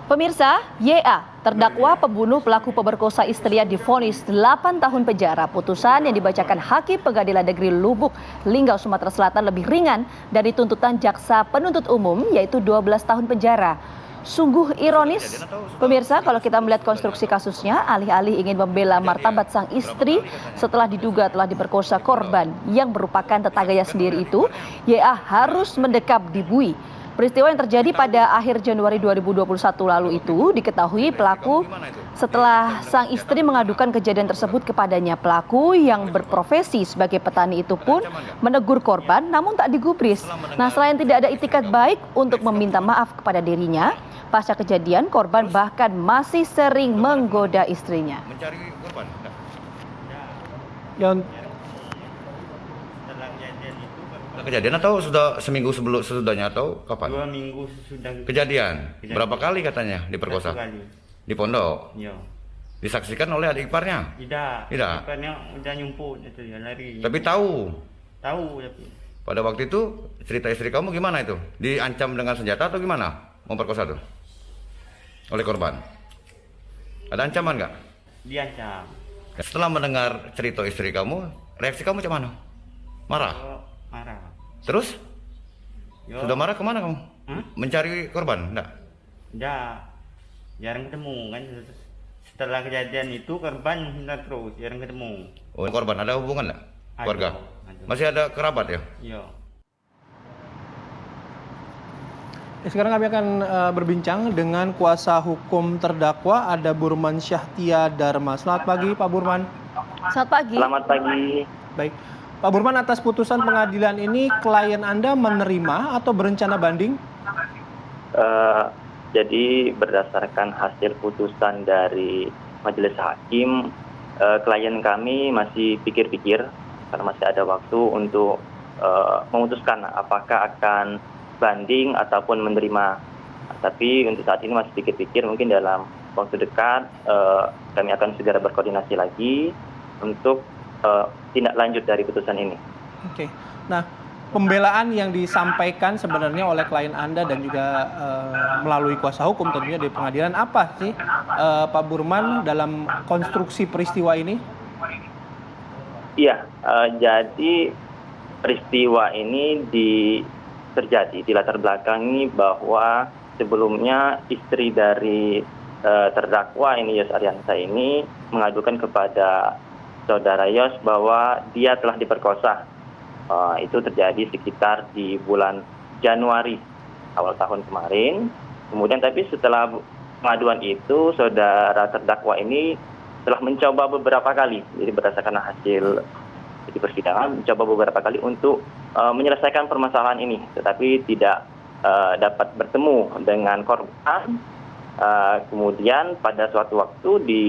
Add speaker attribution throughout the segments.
Speaker 1: Pemirsa, YA, terdakwa pembunuh pelaku pemerkosa istrinya divonis 8 tahun penjara. Putusan yang dibacakan Hakim Pengadilan Negeri Lubuk, Linggau, Sumatera Selatan lebih ringan dari tuntutan jaksa penuntut umum, yaitu 12 tahun penjara. Sungguh ironis, pemirsa, kalau kita melihat konstruksi kasusnya, alih-alih ingin membela martabat sang istri setelah diduga telah diperkosa korban yang merupakan tetangganya sendiri itu, YA harus mendekap di Bui. Peristiwa yang terjadi pada akhir Januari 2021 lalu itu diketahui pelaku setelah sang istri mengadukan kejadian tersebut kepadanya. Pelaku yang berprofesi sebagai petani itu pun menegur korban namun tak digubris. Nah, selain tidak ada itikat baik untuk meminta maaf kepada dirinya, pasca kejadian korban bahkan masih sering menggoda istrinya.
Speaker 2: Kejadian atau sudah seminggu sesudahnya atau kapan?
Speaker 3: 2 minggu sudah
Speaker 2: Kejadian. Berapa kali katanya diperkosa?
Speaker 3: 1 kali.
Speaker 2: Di pondok.
Speaker 3: Iya.
Speaker 2: Disaksikan oleh adik iparnya?
Speaker 3: Tidak.
Speaker 2: Tidak.
Speaker 3: Iparnya udah nyumput itu ya lari.
Speaker 2: Tapi tahu.
Speaker 3: Tahu tapi.
Speaker 2: Pada waktu itu cerita istri kamu gimana itu? Diancam dengan senjata atau gimana? Memperkosa tuh? Oleh korban. Ada ancaman nggak?
Speaker 3: Diancam.
Speaker 2: Setelah mendengar cerita istri kamu, reaksi kamu macam mana? Marah?
Speaker 3: Oh, marah.
Speaker 2: Terus?
Speaker 3: Yo.
Speaker 2: Sudah marah kemana kamu?
Speaker 3: Hah?
Speaker 2: Mencari korban? Enggak?
Speaker 3: Enggak. Jarang ketemu kan. Setelah kejadian itu korban minta terus, jarang ketemu.
Speaker 2: Oh, korban ada hubungan enggak? Keluarga?
Speaker 3: Ada.
Speaker 2: Masih ada kerabat ya?
Speaker 3: Iya.
Speaker 4: Sekarang kami akan berbincang dengan kuasa hukum terdakwa, ada Burman Syahtia Dharma. Selamat pagi, Pak Burman.
Speaker 1: Selamat pagi.
Speaker 5: Selamat pagi.
Speaker 4: Baik, Pak Burman, atas putusan pengadilan ini klien Anda menerima atau berencana banding?
Speaker 5: Jadi berdasarkan hasil putusan dari majelis hakim, klien kami masih pikir-pikir karena masih ada waktu untuk memutuskan apakah akan banding ataupun menerima. Tapi untuk saat ini masih pikir-pikir, mungkin dalam waktu dekat kami akan segera berkoordinasi lagi untuk tindak lanjut dari putusan ini.
Speaker 4: Oke. Nah, pembelaan yang disampaikan sebenarnya oleh klien Anda dan juga melalui kuasa hukum tentunya di pengadilan apa sih, Pak Burman, dalam konstruksi peristiwa ini?
Speaker 5: Iya, jadi peristiwa ini terjadi di latar belakangi bahwa sebelumnya istri dari terdakwa ini Yos Ariansa ini mengadukan kepada saudara Yos bahwa dia telah diperkosa. Itu terjadi sekitar di bulan Januari awal tahun kemarin. Kemudian tapi setelah pengaduan itu saudara terdakwa ini telah mencoba beberapa kali, jadi berdasarkan hasil di persidangan mencoba beberapa kali untuk menyelesaikan permasalahan ini, tetapi tidak dapat bertemu dengan korban. Kemudian pada suatu waktu di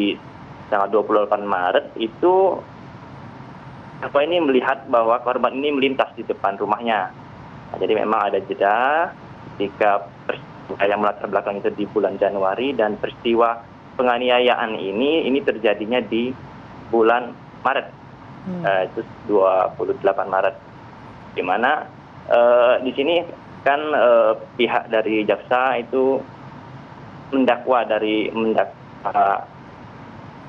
Speaker 5: tanggal 28 Maret itu apa ini melihat bahwa korban ini melintas di depan rumahnya. Nah, jadi memang ada jeda ketika peristiwa yang melatar belakang itu di bulan Januari, dan peristiwa penganiayaan ini terjadinya di bulan Maret. Itu 28 Maret. Di mana di sini kan pihak dari jaksa itu mendakwa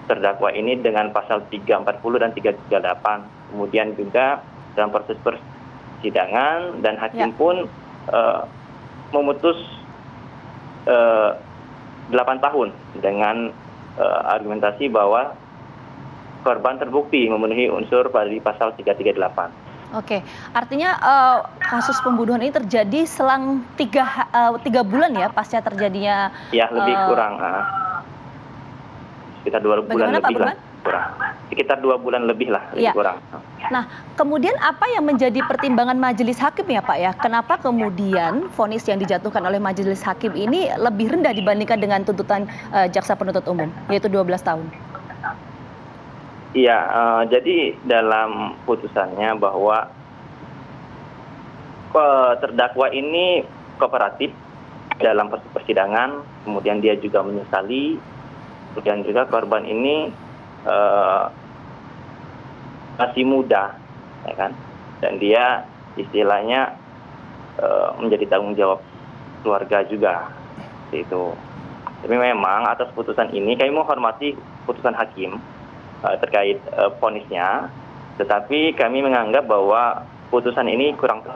Speaker 5: terdakwa ini dengan pasal 340 dan 338. Kemudian juga dalam proses persidangan dan hakim pun memutus 8 tahun dengan argumentasi bahwa korban terbukti memenuhi unsur pada pasal 338.
Speaker 1: Oke, artinya kasus pembunuhan ini terjadi selang 3 bulan ya pasca terjadinya.
Speaker 5: Ya, lebih kurang sekitar 2 bulan lebih lah. Kurang. Sekitar 2 bulan lebih lah, lebih kurang.
Speaker 1: Nah, kemudian apa yang menjadi pertimbangan majelis hakim ya Pak ya? Kenapa kemudian vonis yang dijatuhkan oleh majelis hakim ini lebih rendah dibandingkan dengan tuntutan jaksa penuntut umum, yaitu 12 tahun?
Speaker 5: Iya, jadi dalam putusannya bahwa terdakwa ini kooperatif dalam persidangan, kemudian dia juga menyesali, kemudian juga korban ini masih muda, ya kan, dan dia istilahnya menjadi tanggung jawab keluarga juga, itu. Tapi memang atas putusan ini kami menghormati putusan hakim terkait vonisnya, tetapi kami menganggap bahwa putusan ini kurang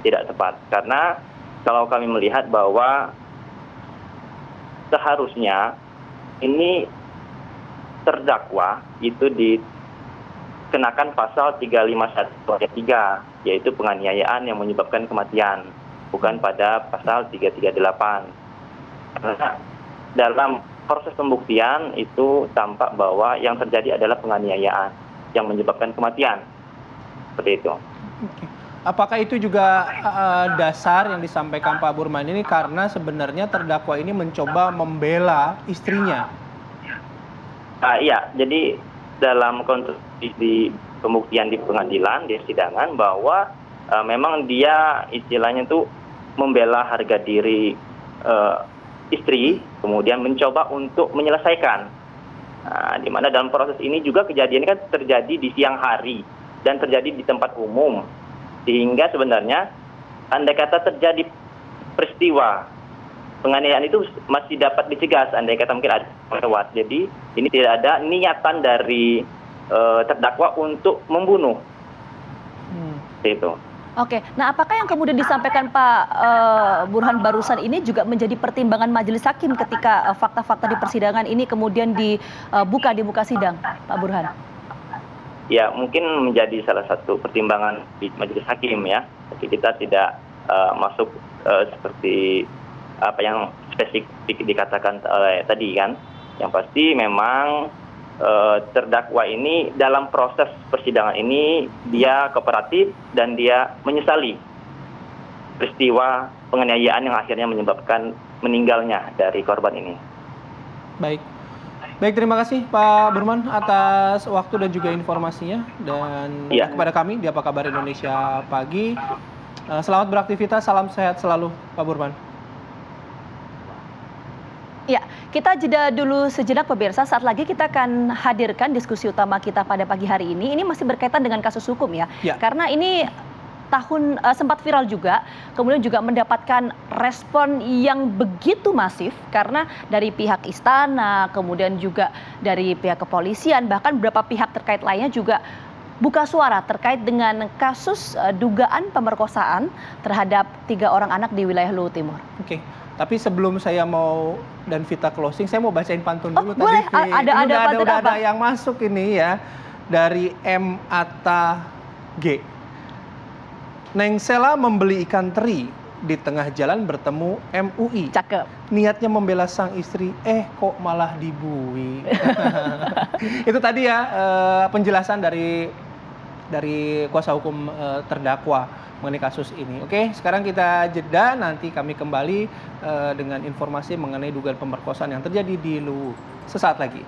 Speaker 5: tidak tepat karena kalau kami melihat bahwa seharusnya ini terdakwa itu dikenakan pasal 351 ayat 3 yaitu penganiayaan yang menyebabkan kematian, bukan pada pasal 338. Karena dalam proses pembuktian itu tampak bahwa yang terjadi adalah penganiayaan yang menyebabkan kematian. Seperti itu.
Speaker 4: Oke. Apakah itu juga dasar yang disampaikan Pak Burman ini karena sebenarnya terdakwa ini mencoba membela istrinya?
Speaker 5: Iya, jadi dalam konstruksi di pembuktian di pengadilan, di persidangan bahwa memang dia istilahnya itu membela harga diri istri, kemudian mencoba untuk menyelesaikan. Di mana dalam proses ini juga kejadian kan terjadi di siang hari dan terjadi di tempat umum. Sehingga sebenarnya andai kata terjadi peristiwa penganiayaan itu masih dapat dicegah andai kata mungkin ada lewat. Jadi ini tidak ada niatan dari terdakwa untuk membunuh. Seperti itu.
Speaker 1: Oke, nah apakah yang kemudian disampaikan Pak Burhan barusan ini juga menjadi pertimbangan majelis hakim ketika fakta-fakta di persidangan ini kemudian dibuka di muka sidang, Pak Burhan?
Speaker 5: Ya, mungkin menjadi salah satu pertimbangan di majelis hakim ya. Tapi kita tidak masuk seperti apa yang spesifik dikatakan tadi kan. Yang pasti memang terdakwa ini dalam proses persidangan ini dia kooperatif dan dia menyesali peristiwa penganiayaan yang akhirnya menyebabkan meninggalnya dari korban ini.
Speaker 4: Baik, terima kasih Pak Burman atas waktu dan juga informasinya dan kepada kami di Apa Kabar Indonesia Pagi. Selamat beraktivitas, salam sehat selalu Pak Burman.
Speaker 1: Ya, kita jeda dulu sejenak pemirsa. Saat lagi kita akan hadirkan diskusi utama kita pada pagi hari ini. Ini masih berkaitan dengan kasus hukum ya. Karena ini sempat viral juga, kemudian juga mendapatkan respon yang begitu masif karena dari pihak istana, kemudian juga dari pihak kepolisian, bahkan beberapa pihak terkait lainnya juga buka suara terkait dengan kasus dugaan pemerkosaan terhadap 3 orang anak di wilayah Luwu Timur.
Speaker 4: Oke. Tapi sebelum saya mau dan Vita closing, saya mau bacain pantun dulu tadi.
Speaker 1: Boleh. Ada
Speaker 4: yang masuk ini ya dari M. Atta G. Neng Sela membeli ikan teri di tengah jalan bertemu MUI.
Speaker 1: Cakep.
Speaker 4: Niatnya membela sang istri, kok malah dibui. Itu tadi ya penjelasan dari kuasa hukum terdakwa mengenai kasus ini. Oke, sekarang kita jeda, nanti kami kembali dengan informasi mengenai dugaan pemerkosaan yang terjadi di Luwu sesaat lagi.